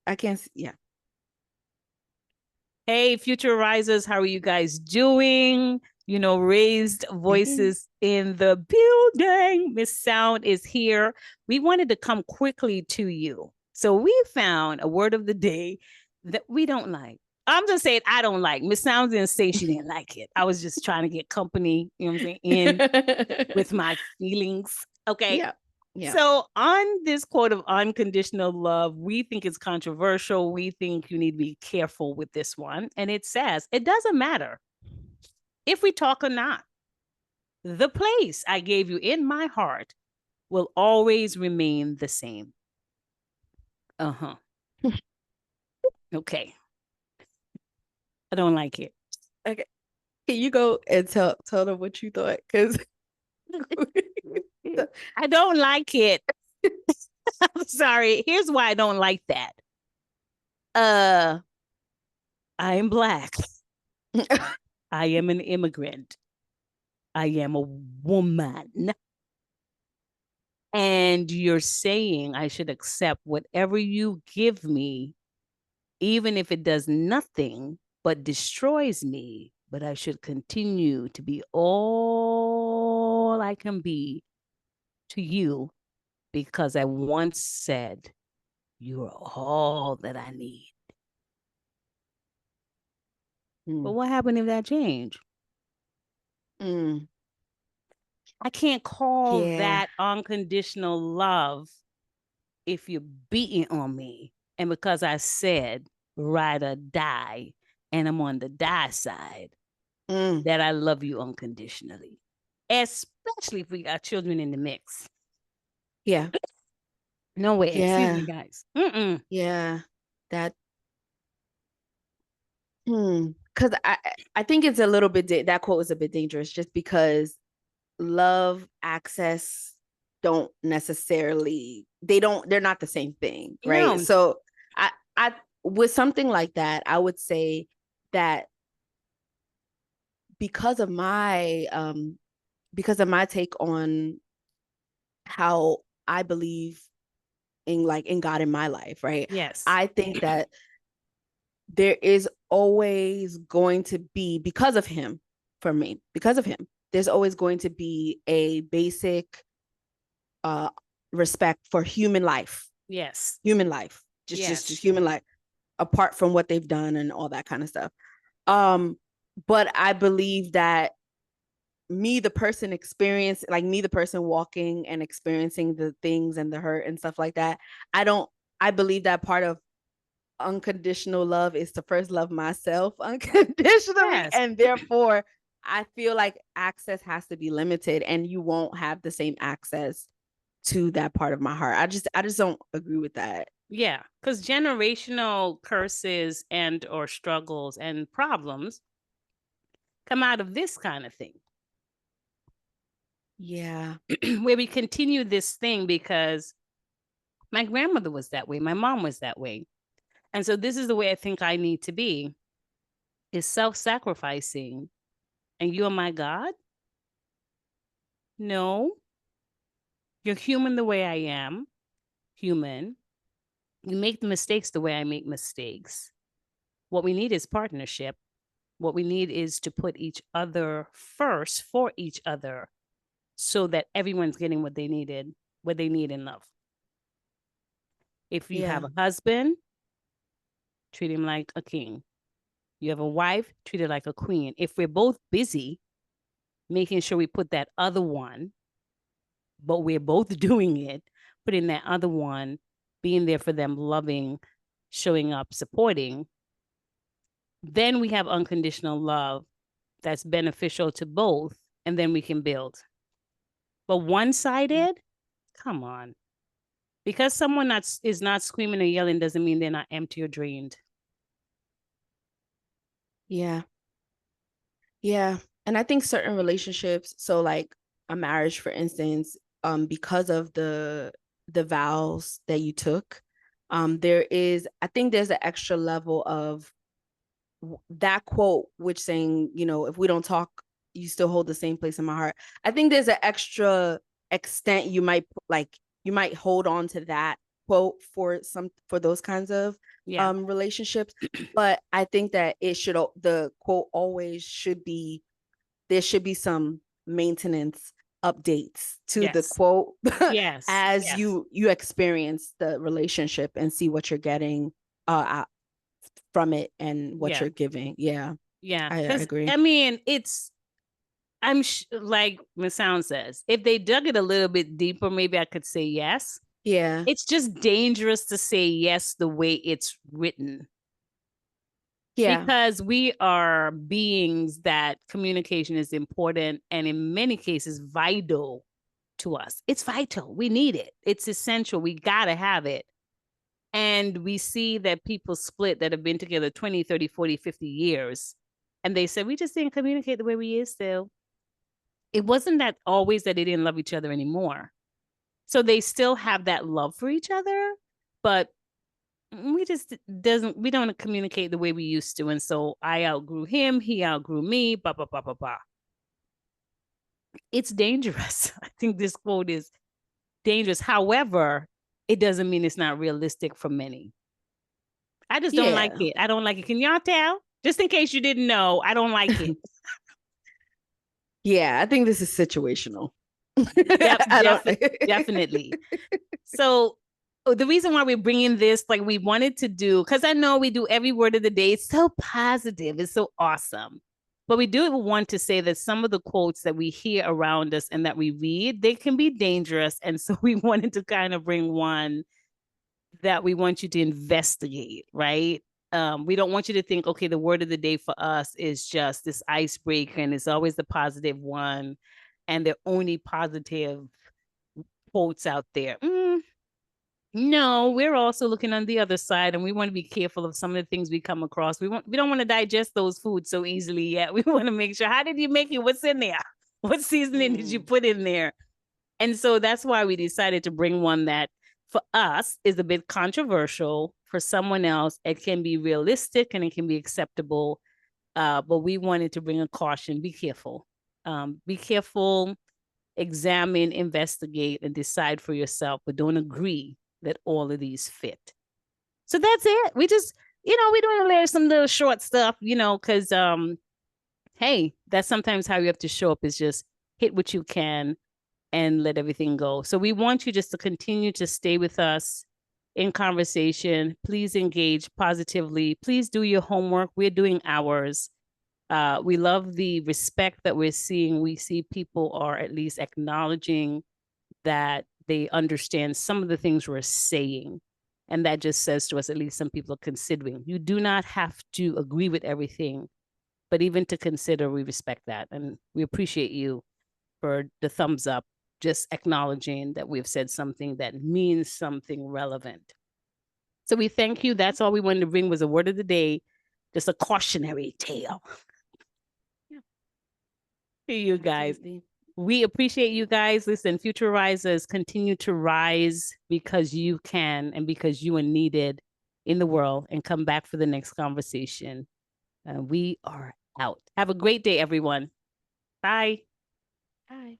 I can't see. Yeah. Hey, future risers, how are you guys doing? Raised voices in the building. Miss Sound is here. We wanted to come quickly to you. So we found a word of the day that we don't like. I'm just saying I don't like. Miss Sound didn't say she didn't like it. I was just trying to get company, you know what I'm saying, in with my feelings. Okay. Yeah. Yeah. So, on this quote of unconditional love, we think it's controversial. We think you need to be careful with this one. And it says, it doesn't matter if we talk or not. The place I gave you in my heart will always remain the same. Uh huh. Okay. I don't like it. Okay. Can you go and tell them what you thought? Because I don't like it. I'm sorry. Here's why I don't like that. Uh, I am Black. I am an immigrant. I am a woman. And you're saying I should accept whatever you give me, even if it does nothing but destroys me, but I should continue to be all I can be to you because I once said you are all that I need. But what happened if that changed? Mm. I can't call Yeah. that unconditional love if you're beating on me. And because I said ride or die, and I'm on the die side, that I love you unconditionally, especially if we got children in the mix. Yeah. No way. Excuse me, Yeah. guys. Mm-mm. Yeah. That. Because I think it's a little bit that quote is a bit dangerous just because love, access don't necessarily they're not the same thing, right? No. So I with something like that, I would say that because of my take on how I believe in God in my life, right? Yes. I think that there is always going to be, because of him, for me, because of him, there's always going to be a basic uh respect for human life. Yes. Human life. Just Yes. human life, apart from what they've done and all that kind of stuff. But I believe that me, the person me, the person walking and experiencing the things and the hurt and stuff like that, I believe that part of unconditional love is to first love myself unconditionally. Yes. And therefore, I feel like access has to be limited and you won't have the same access to that part of my heart. I just don't agree with that. Yeah. Because generational curses and or struggles and problems come out of this kind of thing. Yeah. Where we continue this thing because my grandmother was that way, my mom was that way. And so this is the way I think I need to be, is self-sacrificing. And you are my God? No. You're human the way I am, human. You make the mistakes the way I make mistakes. What we need is partnership. What we need is to put each other first for each other so that everyone's getting what they need in love. If you have Yeah. a husband, treat him like a king. You have a wife, treat her like a queen. If we're both busy making sure we put that other one, but we're both doing it, putting that other one, being there for them, loving, showing up, supporting, then we have unconditional love that's beneficial to both, and then we can build. But one-sided, come on. Because someone is not screaming or yelling doesn't mean they're not empty or drained. Yeah. Yeah. And I think certain relationships, so like a marriage, for instance, because of the vows that you took, I think there's an extra level of that quote, which saying, if we don't talk, you still hold the same place in my heart. I think there's an extra extent you might hold on to that quote for those kinds of Yeah. relationships, but I think that the quote always should be, there should be some maintenance updates to the Yes. quote Yes. as Yes. you experience the relationship and see what you're getting out from it and what Yeah. you're giving. Yeah, Yeah. I Because agree. I mean, like Miss Sound says, if they dug it a little bit deeper, maybe I could say yes. Yeah, It's just dangerous to say yes the way it's written, yeah, because we are beings that communication is important and in many cases vital to us. It's vital. We need it. It's essential. We got to have it. And we see that people split that have been together 20, 30, 40, 50 years. And they said, we just didn't communicate the way we used to. It wasn't that always that they didn't love each other anymore. So they still have that love for each other, but we don't communicate the way we used to. And so I outgrew him, he outgrew me, blah, blah, blah, blah, blah. It's dangerous. I think this quote is dangerous. However, it doesn't mean it's not realistic for many. I just don't like yeah, it. I don't like it. Can y'all tell? Just in case you didn't know, I don't like it. yeah. I think this is situational. Def- I don't. def- Definitely. So the reason why we're bringing this, like we wanted to do, because I know we do every word of the day. It's so positive. It's so awesome. But we do want to say that some of the quotes that we hear around us and that we read, they can be dangerous. And so we wanted to kind of bring one that we want you to investigate, right? We don't want you to think, okay, the word of the day for us is just this icebreaker and it's always the positive one and the only positive quotes out there. No, we're also looking on the other side, and we want to be careful of some of the things we come across. We don't want to digest those foods so easily yet. We want to make sure, how did you make it? What's in there? What seasoning did you put in there? And so that's why we decided to bring one that for us is a bit controversial. For someone else, it can be realistic and it can be acceptable. But we wanted to bring a caution. Be careful. Be careful, examine, investigate, and decide for yourself, but don't agree that all of these fit. So that's it. We just, we're doing some little short stuff, because hey, that's sometimes how you have to show up, is just hit what you can and let everything go. So we want you just to continue to stay with us in conversation. Please engage positively. Please do your homework. We're doing ours. We love the respect that we're seeing. We see people are at least acknowledging that they understand some of the things we're saying. And that just says to us, at least some people are considering. You do not have to agree with everything, but even to consider, we respect that. And we appreciate you for the thumbs up, just acknowledging that we've said something that means something relevant. So we thank you. That's all we wanted to bring, was a word of the day, just a cautionary tale. Yeah. Hey, you guys. Absolutely. We appreciate you guys. Listen, future risers, continue to rise because you can and because you are needed in the world, and come back for the next conversation. We are out. Have a great day, everyone. Bye. Bye.